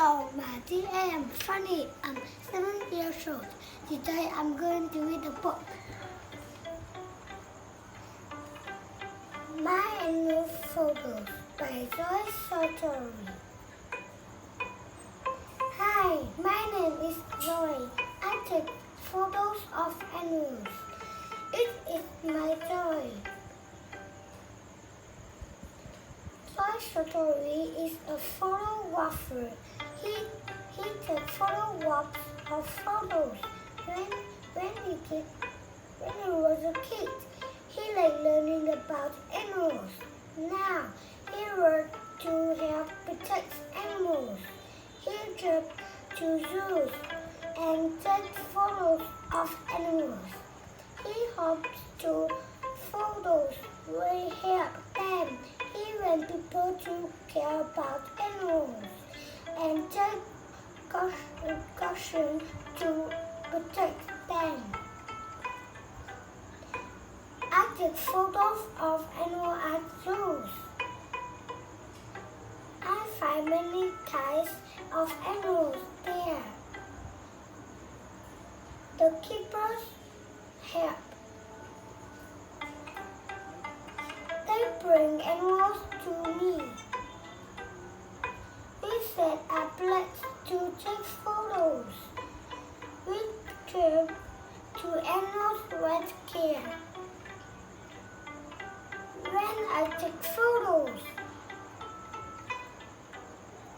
Hello, Matty. I am Fanny. I'm 7 years old. Today I'm going to read a book. My Annual Photos by Joyce Sartori. Hi, my name is Joy. I take photos of animals. It is my joy. Joyce Sartori is a photographer. He takes photographs of photos. When he was a kid, he liked learning about animals. Now he works to help protect animals. He goes to zoos and takes photos of animals. He hopes to photos will help them. He wants people to care about animals and take caution to protect them. I take photos of animals at zoos. I find many types of animals there. The keepers help. They bring animals to me. We set a place to take photos. We care to animals with care. When I take photos,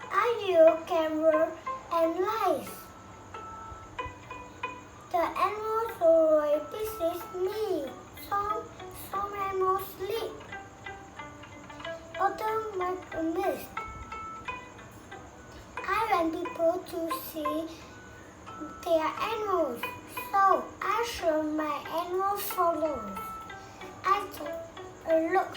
I use camera and lights. The animals always visit me. Some animals sleep. Others make a mist. I want people to see their animals, so I show my animal photos. I take a look.